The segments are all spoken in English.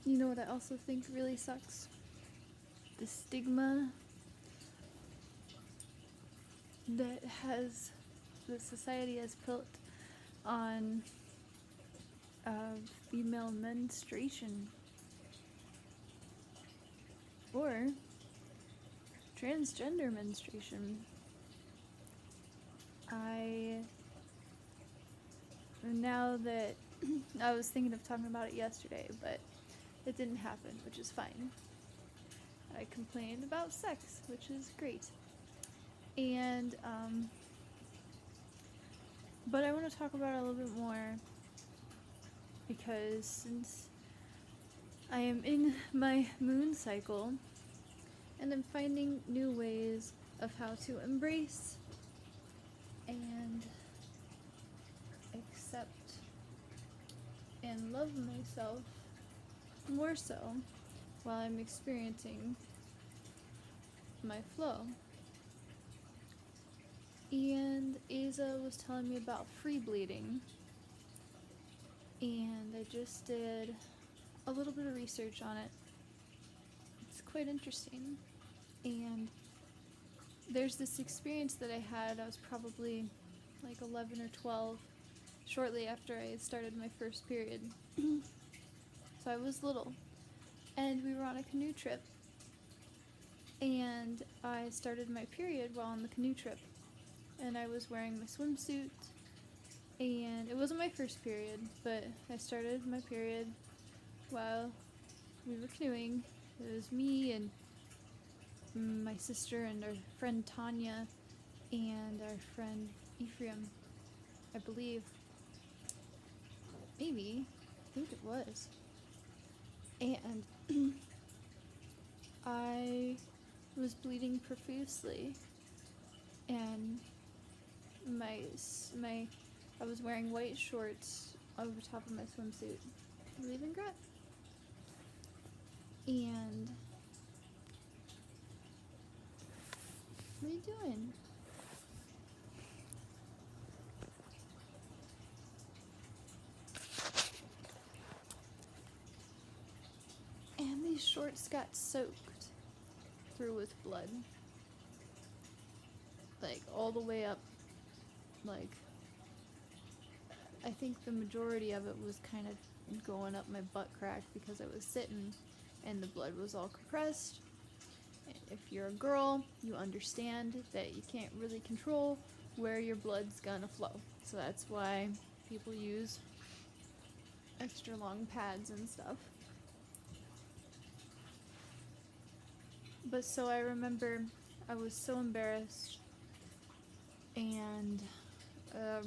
You know what I also think really sucks? The stigma that the society has put on female menstruation or transgender menstruation. I now that I was thinking of talking about it yesterday, but it didn't happen, which is fine. I complained about sex, which is great. And but I want to talk about it a little bit more because since I am in my moon cycle and I'm finding new ways of how to embrace and accept and love myself more so while I'm experiencing my flow. And Asa was telling me about free bleeding, and I just did a little bit of research on it. It's quite interesting. And there's this experience that I had. I was probably like 11 or 12, shortly after I had started my first period. So I was little. And we were on a canoe trip. And I started my period while on the canoe trip. And I was wearing my swimsuit. And it wasn't my first period, but I started my period while we were canoeing. It was me and my sister and our friend Tanya and our friend Ephraim, I believe. Maybe. I think it was. And I was bleeding profusely, and I was wearing white shorts over top of my swimsuit. Leaving Gret. And what are you doing? And these shorts got soaked through with blood. Like all the way up. Like I think the majority of it was kind of going up my butt crack because I was sitting and the blood was all compressed. And if you're a girl, you understand that you can't really control where your blood's gonna flow. So that's why people use extra long pads and stuff. But so I remember I was so embarrassed, and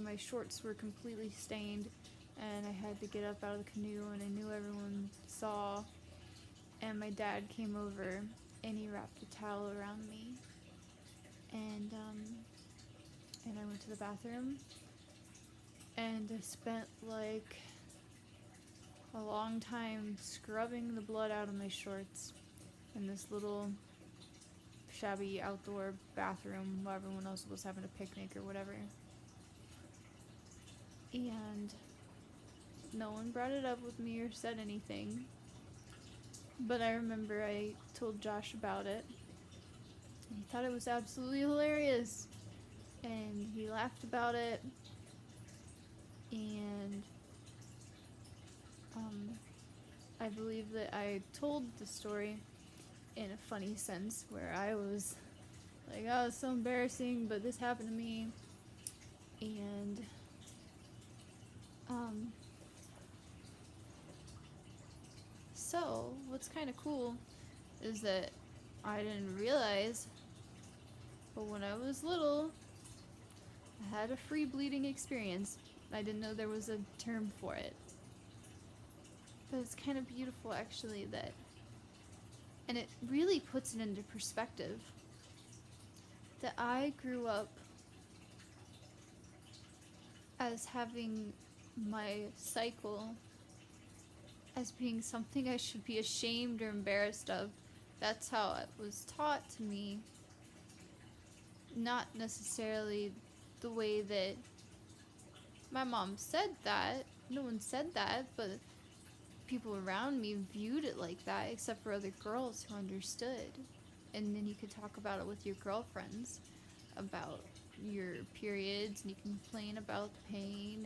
my shorts were completely stained, and I had to get up out of the canoe, and I knew everyone saw, and my dad came over and he wrapped a towel around me, and I went to the bathroom, and I spent like a long time scrubbing the blood out of my shorts in this little shabby outdoor bathroom while everyone else was having a picnic or whatever. And no one brought it up with me or said anything. But I remember I told Josh about it. And he thought it was absolutely hilarious. And he laughed about it. And I believe that I told the story in a funny sense where I was like, oh, it's so embarrassing, but this happened to me. And so what's kind of cool is that I didn't realize, but when I was little, I had a free bleeding experience. I didn't know there was a term for it. But it's kind of beautiful actually that, and it really puts it into perspective, that I grew up as having my cycle as being something I should be ashamed or embarrassed of. That's how it was taught to me. Not necessarily the way that my mom said that. No one said that, but people around me viewed it like that, except for other girls who understood. And then you could talk about it with your girlfriends about your periods, and you can complain about the pain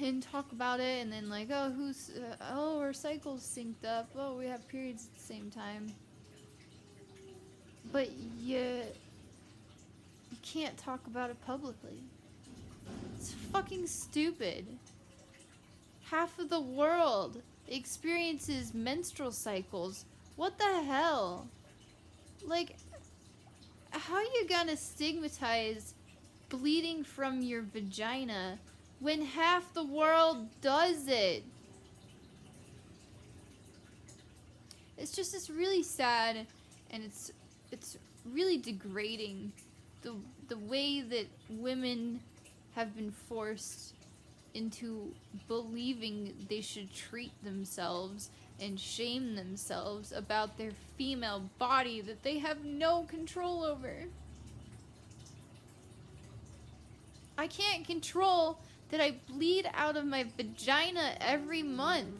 and talk about it, and then like, oh, our cycles synced up, oh, we have periods at the same time. But you can't talk about it publicly. It's fucking stupid. Half of the world experiences menstrual cycles. What the hell? Like, how are you gonna stigmatize bleeding from your vagina when half the world does it? It's really sad, and it's really degrading the way that women have been forced into believing they should treat themselves and shame themselves about their female body that they have no control over. I can't control that I bleed out of my vagina every month.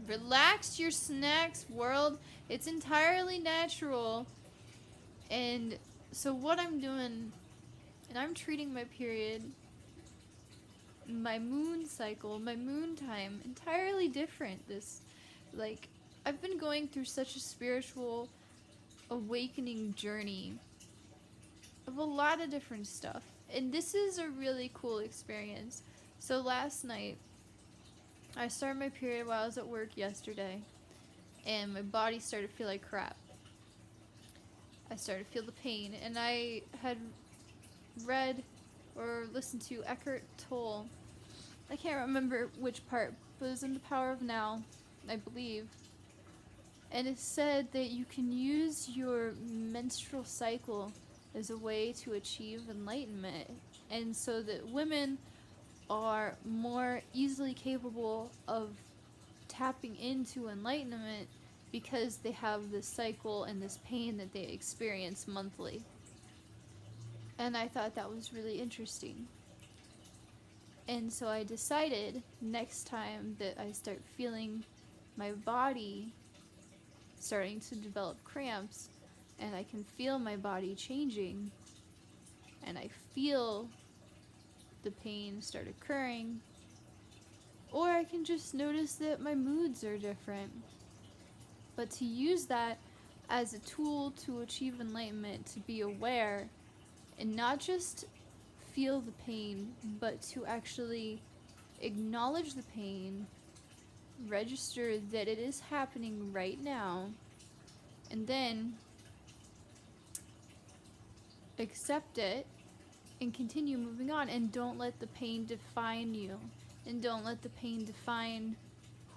Relax your snacks, world. It's entirely natural. And so what I'm doing, and I'm treating my period, my moon cycle, my moon time, entirely different. I've been going through such a spiritual awakening journey of a lot of different stuff. And this is a really cool experience. So last night, I started my period while I was at work yesterday, and my body started to feel like crap. I started to feel the pain, and I had read or listened to Eckhart Tolle. I can't remember which part, but it was in The Power of Now, I believe. And it said that you can use your menstrual cycle as a way to achieve enlightenment, and so that women are more easily capable of tapping into enlightenment because they have this cycle and this pain that they experience monthly. And I thought that was really interesting. And so I decided next time that I start feeling my body starting to develop cramps, and I can feel my body changing, and I feel the pain start occurring, or I can just notice that my moods are different. But to use that as a tool to achieve enlightenment, to be aware, and not just feel the pain, but to actually acknowledge the pain, register that it is happening right now, and then accept it and continue moving on, and don't let the pain define you, and don't let the pain define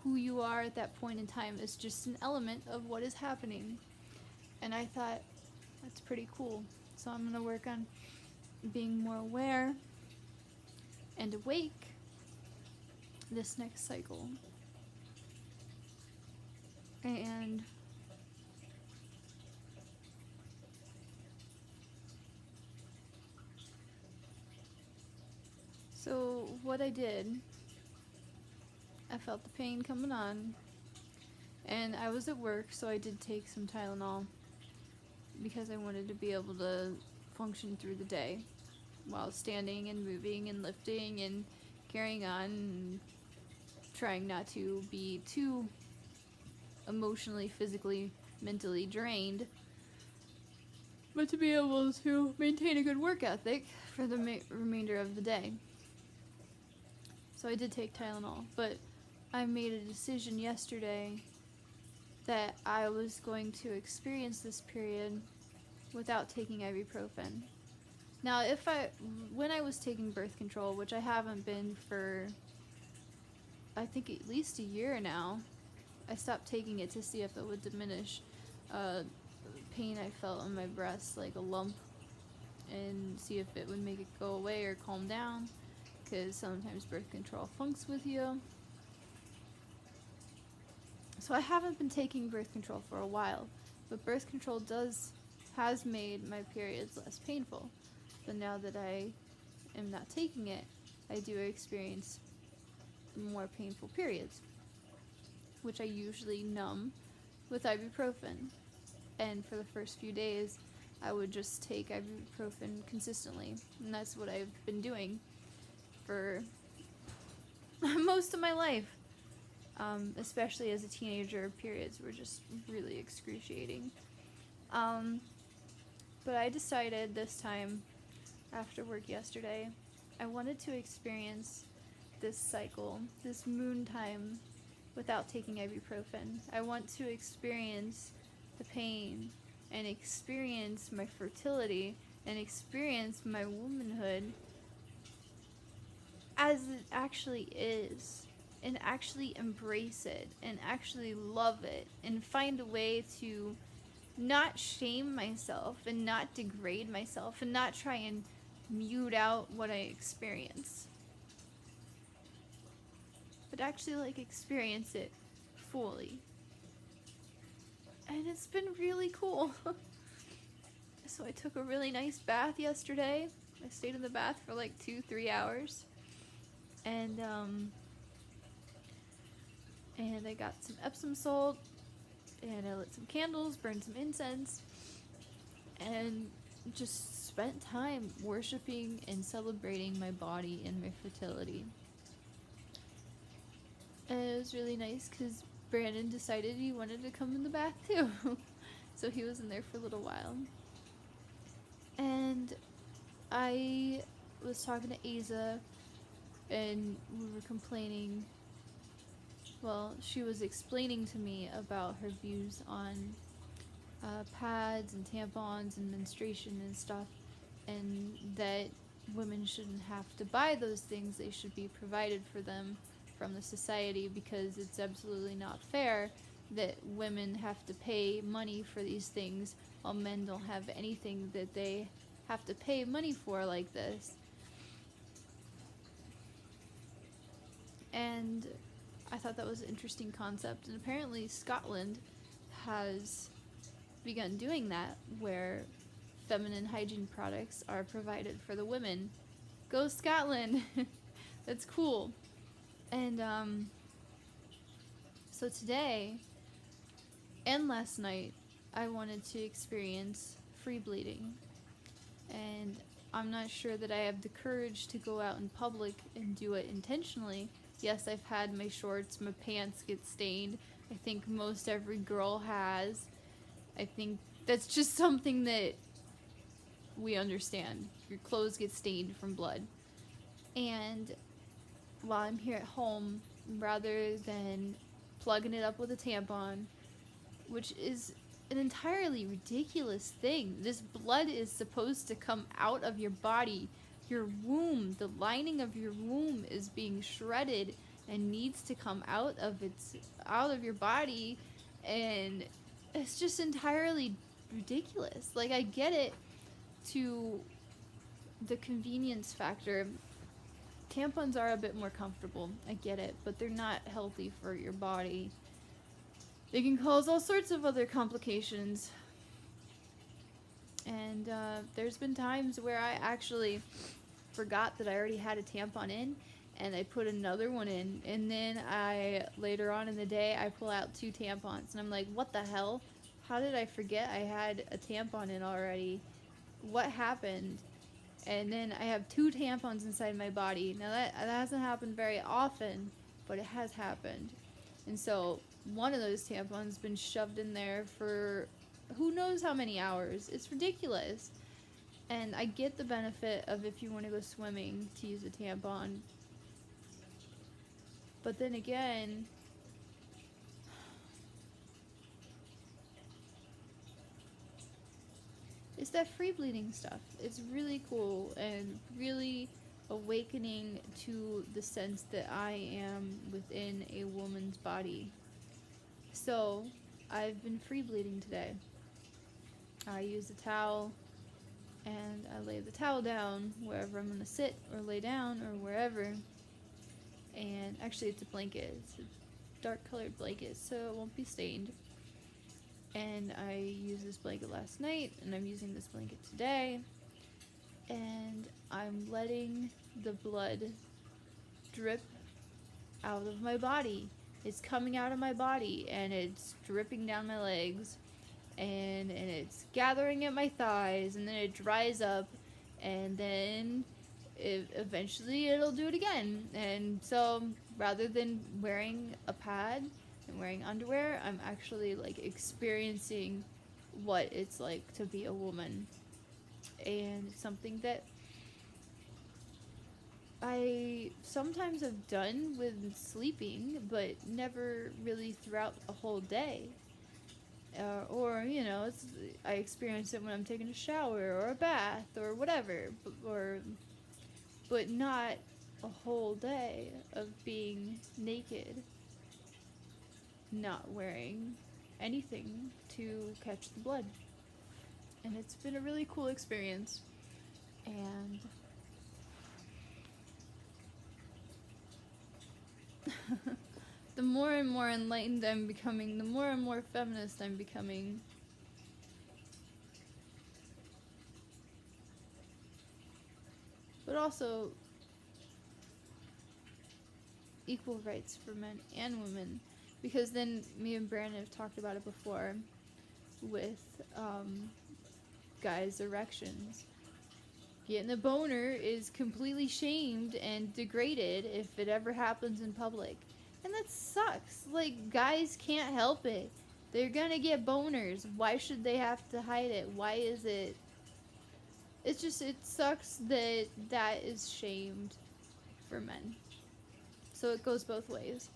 who you are at that point in time. It's just an element of what is happening. And I thought, that's pretty cool. So I'm going to work on being more aware and awake this next cycle. And so what I did, I felt the pain coming on, and I was at work, so I did take some Tylenol because I wanted to be able to function through the day while standing and moving and lifting and carrying on and trying not to be too emotionally, physically, mentally drained, but to be able to maintain a good work ethic for the remainder of the day. So I did take Tylenol, but I made a decision yesterday that I was going to experience this period without taking ibuprofen. Now, when I was taking birth control, which I haven't been for, I think at least a year now, I stopped taking it to see if it would diminish pain I felt on my breast, like a lump, and see if it would make it go away or calm down, because sometimes birth control funks with you. So I haven't been taking birth control for a while, but birth control has made my periods less painful. But now that I am not taking it, I do experience more painful periods, which I usually numb with ibuprofen. And for the first few days, I would just take ibuprofen consistently, and that's what I've been doing for most of my life. Especially as a teenager, periods were just really excruciating. But I decided this time, after work yesterday, I wanted to experience this cycle, this moon time, without taking ibuprofen. I want to experience the pain and experience my fertility and experience my womanhood as it actually is, and actually embrace it and actually love it and find a way to not shame myself and not degrade myself and not try and mute out what I experience, but actually experience it fully. And it's been really cool. So I took a really nice bath yesterday. I stayed in the bath for 2-3 hours. And I got some Epsom salt, and I lit some candles, burned some incense, and just spent time worshiping and celebrating my body and my fertility. And it was really nice because Brandon decided he wanted to come in the bath too. So he was in there for a little while. And I was talking to Asa, and we were complaining. Well, she was explaining to me about her views on pads and tampons and menstruation and stuff, and that women shouldn't have to buy those things. They should be provided for them from the society, because it's absolutely not fair that women have to pay money for these things while men don't have anything that they have to pay money for like this. And I thought that was an interesting concept, and apparently Scotland has begun doing that, where feminine hygiene products are provided for the women. Go Scotland! That's cool. And so today and last night I wanted to experience free bleeding, and I'm not sure that I have the courage to go out in public and do it intentionally. Yes, I've had my shorts, my pants get stained. I think most every girl has. I think that's just something that we understand. Your clothes get stained from blood. And while I'm here at home, rather than plugging it up with a tampon, which is an entirely ridiculous thing. This blood is supposed to come out of your body. Your womb, the lining of your womb is being shredded and needs to come out of your body, and it's just entirely ridiculous. I get it to the convenience factor. Tampons are a bit more comfortable, I get it, but they're not healthy for your body. They can cause all sorts of other complications. And there's been times where I actually forgot that I already had a tampon in, and I put another one in, and then later on in the day, I pull out 2 tampons, and I'm like, what the hell? How did I forget I had a tampon in already? What happened? And then I have 2 tampons inside my body. Now that hasn't happened very often, but it has happened. And so one of those tampons been shoved in there for who knows how many hours. It's ridiculous. And I get the benefit of if you want to go swimming to use a tampon. But then again, it's that free bleeding stuff. It's really cool and really awakening to the sense that I am within a woman's body. So I've been free bleeding today. I use a towel, and I lay the towel down wherever I'm going to sit or lay down or wherever. And actually it's a blanket. It's a dark colored blanket, so it won't be stained. And I used this blanket last night, and I'm using this blanket today. And I'm letting the blood drip out of my body. It's coming out of my body, and it's dripping down my legs, and it's gathering at my thighs, and then it dries up, and then eventually it'll do it again. And so rather than wearing a pad and wearing underwear, I'm actually like experiencing what it's like to be a woman. And it's something that I sometimes have done with sleeping, but never really throughout a whole day. Or you know, I experience it when I'm taking a shower or a bath or whatever, but not a whole day of being naked, not wearing anything to catch the blood. And it's been a really cool experience. And the more and more enlightened I'm becoming, the more and more feminist I'm becoming. But also equal rights for men and women. Because then me and Brandon have talked about it before with guys' erections. Getting a boner is completely shamed and degraded if it ever happens in public. And that sucks. Like, guys can't help it. They're gonna get boners. Why should they have to hide it? Why is it... It's just, it sucks that that is shamed for men. So it goes both ways.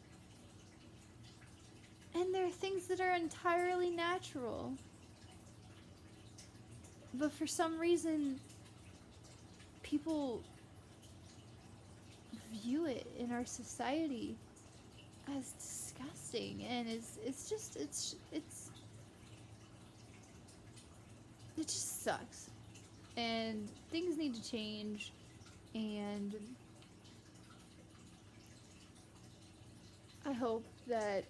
And there are things that are entirely natural. But for some reason, people view it in our society as disgusting, and it just sucks. And things need to change, and I hope that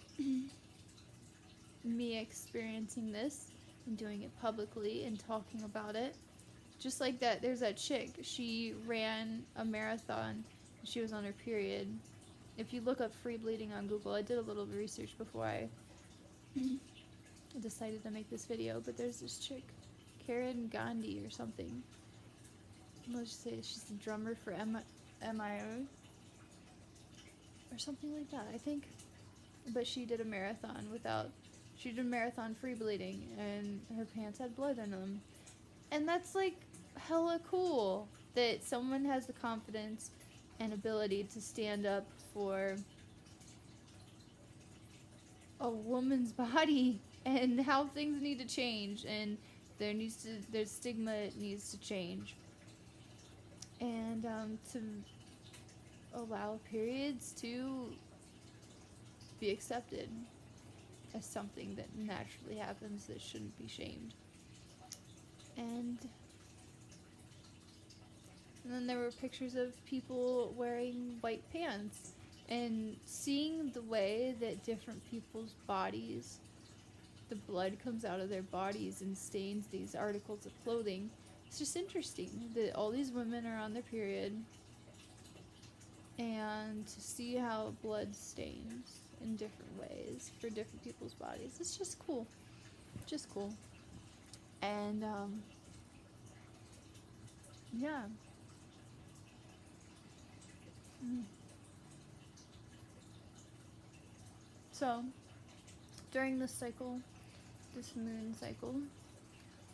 me experiencing this and doing it publicly and talking about it, just like that, there's that chick, she ran a marathon, she was on her period. If you look up free bleeding on Google, I did a little research before I decided to make this video, but there's this chick, Karen Gandhi or something. Let's just say she's the drummer for MIO or something like that, I think. But she did a marathon free bleeding, and her pants had blood in them. And that's like hella cool that someone has the confidence and ability to stand up for a woman's body and how things need to change, and their stigma needs to change, and to allow periods to be accepted as something that naturally happens that shouldn't be shamed. And then there were pictures of people wearing white pants, and seeing the way that different people's bodies, the blood comes out of their bodies and stains these articles of clothing. It's just interesting that all these women are on their period, and to see how blood stains in different ways for different people's bodies. It's just cool. Just cool. And, yeah. So, during this cycle, this moon cycle,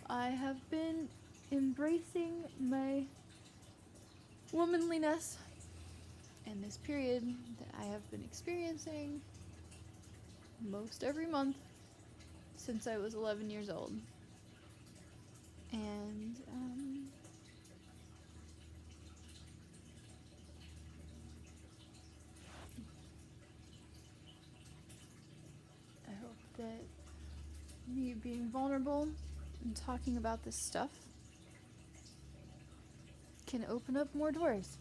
I have been embracing my womanliness and this period that I have been experiencing most every month since I was 11 years old. And I hope that me being vulnerable and talking about this stuff can open up more doors.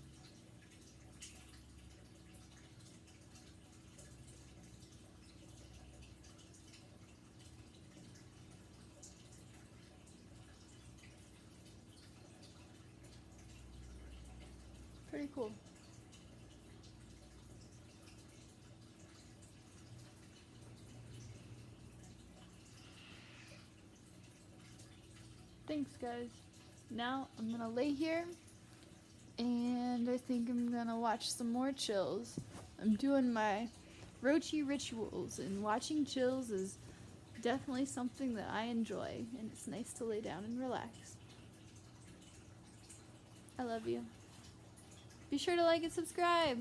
Pretty cool. Thanks, guys. Now I'm gonna lay here and I think I'm gonna watch some more chills. I'm doing my Rochi rituals, and watching chills is definitely something that I enjoy, and it's nice to lay down and relax. I love you. Be sure to like and subscribe.